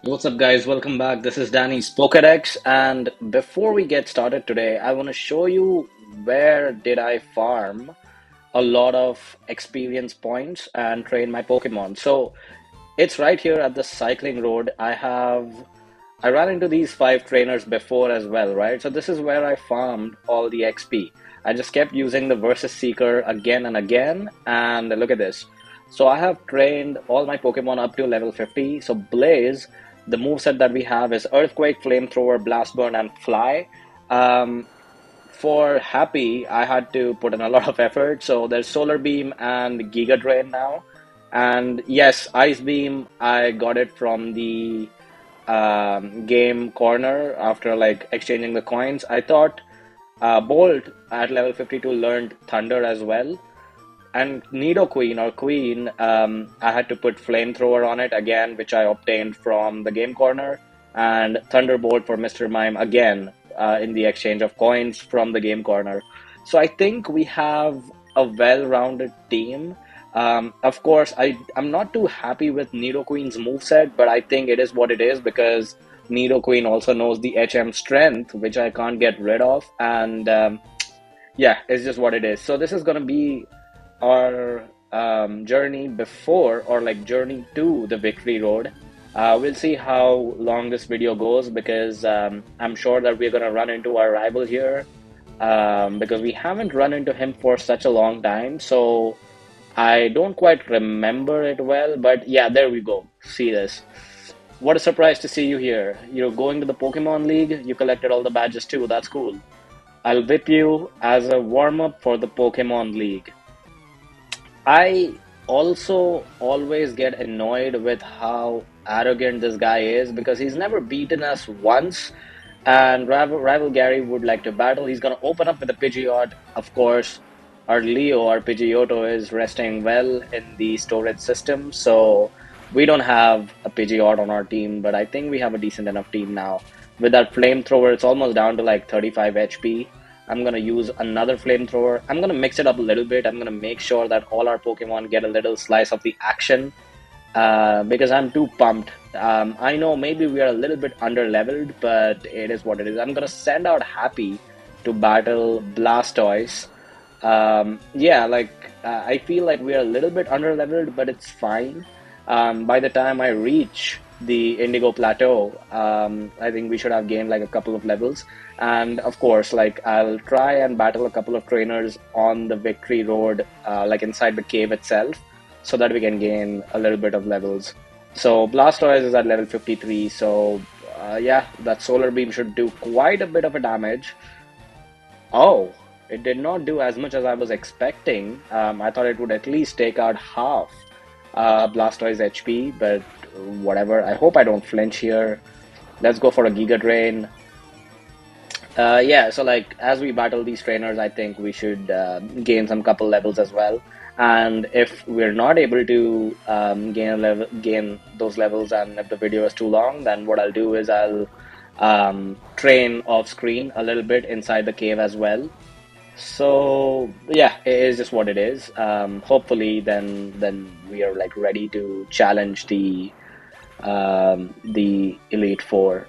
What's up, guys? Welcome back. This is Danny's Pokedex, and before we get started today, I want to show you where did I farm a lot of experience points and train my Pokemon. So it's right here at the cycling road. I ran into these five trainers before as well, right? So this is where I farmed all the XP. I just kept using the Versus Seeker again and again, and look at this. So I have trained all my Pokemon up to level 50. So Blaze, the moveset that we have is Earthquake, Flamethrower, Blast Burn, and Fly. Um, for Happy, I had to put in a lot of effort. So there's Solar Beam and Giga Drain now. And yes, Ice Beam, I got it from the game corner after like exchanging the coins. I thought Bolt at level 52 learned Thunder as well. And Nidoqueen or Queen, I had to put Flamethrower on it again, which I obtained from the game corner, and Thunderbolt for Mr. Mime again in the exchange of coins from the game corner. So I think we have a well-rounded team. Of course, I'm not too happy with Nidoqueen's moveset, but I think it is what it is because Nidoqueen also knows the HM strength, which I can't get rid of, and yeah, it's just what it is. So this is gonna be our journey before or like journey to the victory road. We'll see how long this video goes because I'm sure that we're gonna run into our rival here because we haven't run into him for such a long time. So I don't quite remember it well, but yeah, there we go. See this. What a surprise to see you here. You're going to the Pokemon League. You collected all the badges too. That's cool. I'll whip you as a warm up for the Pokemon League. I also always get annoyed with how arrogant this guy is because he's never beaten us once. And rival Gary would like to battle. He's going to open up with a Pidgeot. Of course, our Leo, our Pidgeotto, is resting well in the storage system. So we don't have a Pidgeot on our team, but I think we have a decent enough team now. With that flamethrower, it's almost down to like 35 HP. I'm gonna use another flamethrower. I'm gonna mix it up a little bit. I'm gonna make sure that all our Pokemon get a little slice of the action because I'm too pumped. I know maybe we are a little bit under leveled, but it is what it is. I'm gonna send out Happy to battle Blastoise. Yeah, like I feel like we are a little bit under leveled, but it's fine. By the time I reach the Indigo Plateau, I think we should have gained like a couple of levels. And of course, like I'll try and battle a couple of trainers on the Victory Road, like inside the cave itself, so that we can gain a little bit of levels. So Blastoise is at level 53, so yeah, that Solar Beam should do quite a bit of a damage. Oh, it did not do as much as I was expecting. I thought it would at least take out half Blastoise HP, but whatever. I hope I don't flinch here. Let's go for a Giga Drain. Yeah, so like as we battle these trainers, I think we should gain some couple levels as well. And if we're not able to gain those levels, and if the video is too long, then what I'll do is I'll train off screen a little bit inside the cave as well. So yeah, it is just what it is. Hopefully, then we are like ready to challenge the Elite Four.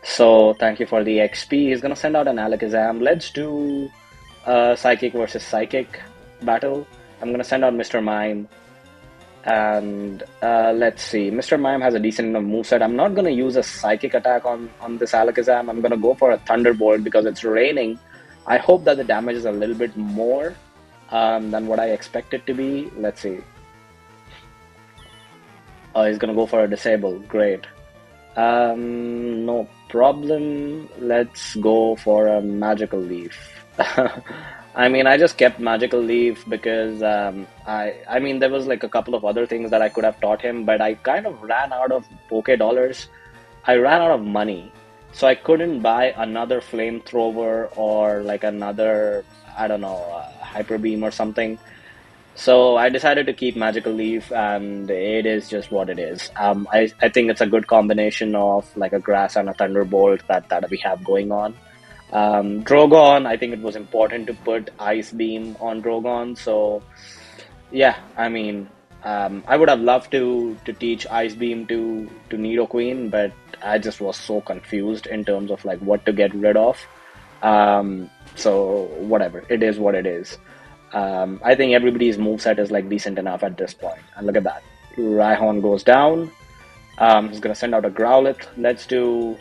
So thank you for the XP. He's gonna send out an Alakazam. Let's do a Psychic versus Psychic battle. I'm gonna send out Mr. Mime, and let's see. Mr. Mime has a decent enough moveset. I'm not gonna use a Psychic attack on this Alakazam. I'm gonna go for a Thunderbolt because it's raining. I hope that the damage is a little bit more than what I expect it to be. Let's see. Oh, he's gonna go for a Disable. Great. No problem. Let's go for a Magical Leaf. I mean, I just kept Magical Leaf because I mean, there was like a couple of other things that I could have taught him, but I kind of ran out of Poke Dollars. I ran out of money, so I couldn't buy another flamethrower or like another, I don't know, Hyper Beam or something. So I decided to keep Magical Leaf, and it is just what it is. I think it's a good combination of like a Grass and a Thunderbolt that we have going on. Drogon, I think it was important to put Ice Beam on Drogon. So yeah, I mean, I would have loved to teach Ice Beam to Nidoqueen, but I just was so confused in terms of like what to get rid of. So whatever, it is what it is. I think everybody's moveset is like decent enough at this point. And look at that. Rhyhorn goes down. He's gonna send out a Growlithe. Let's do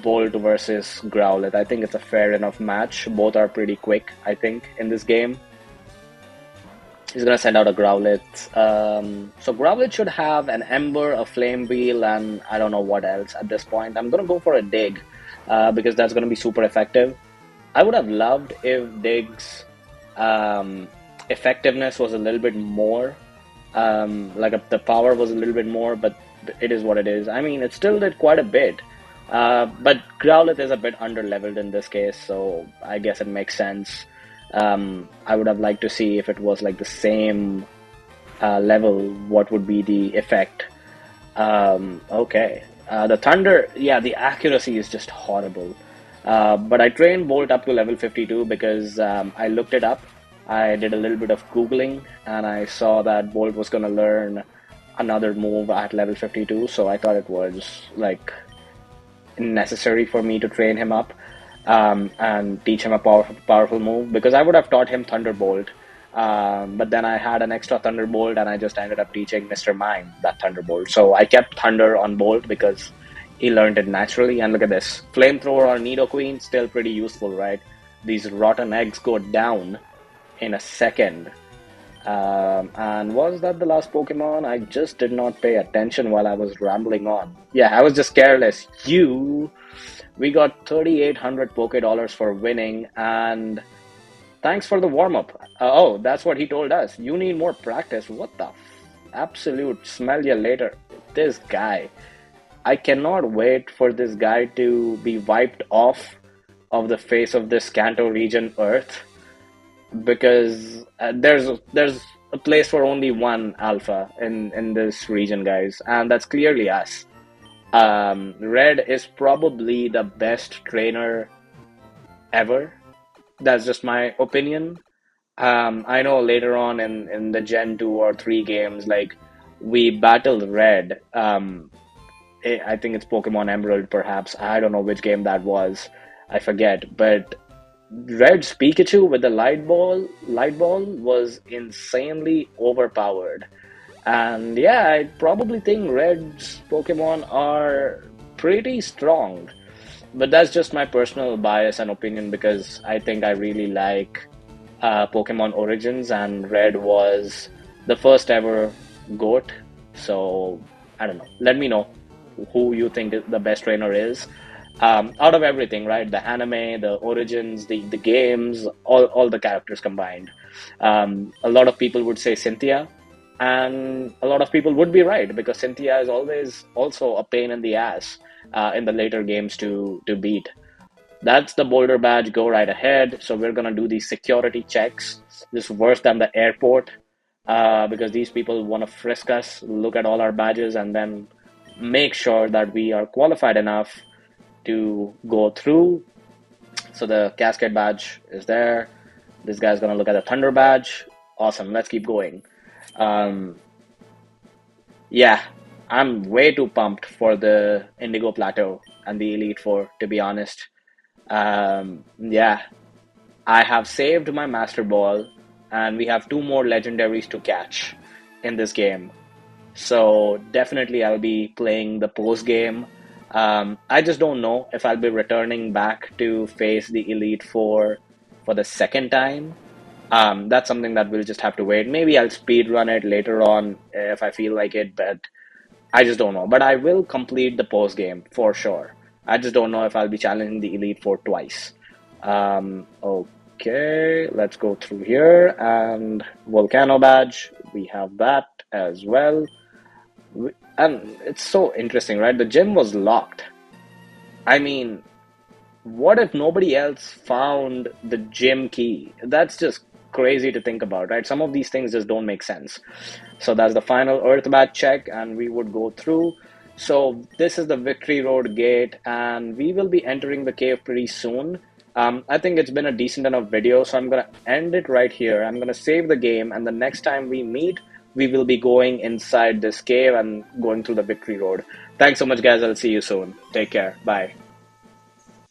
Bolt versus Growlithe. I think it's a fair enough match. Both are pretty quick, I think, in this game. He's gonna send out a Growlithe. So Growlithe should have an Ember, a Flame Wheel, and I don't know what else at this point. I'm gonna go for a Dig because that's gonna be super effective. I would have loved if Dig's um, effectiveness was a little bit more, the power was a little bit more, but it is what it is. I mean, it still did quite a bit. But Growlithe is a bit under leveled in this case, so I guess it makes sense. I would have liked to see if it was like the same level, what would be the effect. Okay. The Thunder, yeah, the accuracy is just horrible. But I trained Bolt up to level 52 because I looked it up. I did a little bit of Googling and I saw that Bolt was going to learn another move at level 52, so I thought it was like necessary for me to train him up and teach him a powerful move because I would have taught him Thunderbolt. But then I had an extra Thunderbolt and I just ended up teaching Mr. Mime that Thunderbolt. So I kept Thunder on Bolt because he learned it naturally. And look at this. Flamethrower or Nidoqueen, still pretty useful, right? These rotten eggs go down in a second. And was that the last Pokemon? I just did not pay attention while I was rambling on. Yeah, I was just careless. We got 3,800 Poké Dollars for winning, and thanks for the warm up. Oh, that's what he told us. You need more practice. What the absolute smell you later. This guy. I cannot wait for this guy to be wiped off of the face of this Kanto region Earth because there's a place for only one alpha in this region, guys, and that's clearly us. Red is probably the best trainer ever. That's just my opinion. I know later on in the Gen 2 or 3 games, like, we battled Red. I think it's Pokemon Emerald, perhaps. I don't know which game that was. I forget. But Red's Pikachu with the light ball was insanely overpowered. And yeah, I probably think Red's Pokemon are pretty strong. But that's just my personal bias and opinion because I think I really like Pokemon Origins, and Red was the first ever GOAT. So I don't know. Let me know who you think the best trainer is. Out of everything, right? The anime, the Origins, the games, all the characters combined. A lot of people would say Cynthia, and a lot of people would be right because Cynthia is always also a pain in the ass in the later games to beat. That's the Boulder badge. Go right ahead. So we're gonna do these security checks. This is worse than the airport because these people want to frisk us, look at all our badges, and then make sure that we are qualified enough to go through. So the Cascade badge is there. This guy's gonna look at the Thunder badge. Awesome. Let's keep going. Um, yeah, I'm way too pumped for the Indigo Plateau and the Elite Four, to be honest. Yeah, I have saved my Master Ball, and we have two more legendaries to catch in this game. So definitely I'll be playing the post game. I just don't know if I'll be returning back to face the Elite Four for the second time. That's something that we'll just have to wait. Maybe I'll speed run it later on if I feel like it, but I just don't know. But I will complete the post game for sure. I just don't know if I'll be challenging the Elite Four twice. Okay, let's go through here. And Volcano badge, we have that as well. And it's so interesting, right? The gym was locked. I mean, what if nobody else found the gym key? That's just crazy to think about, right? Some of these things just don't make sense. So that's the final Earth Bat check, and we would go through. So this is the Victory Road gate, and we will be entering the cave pretty soon. I think it's been a decent enough video, so I'm gonna end it right here. I'm gonna save the game, and the next time we meet, we will be going inside this cave and going through the victory road. Thanks so much, guys. I'll see you soon. Take care. Bye.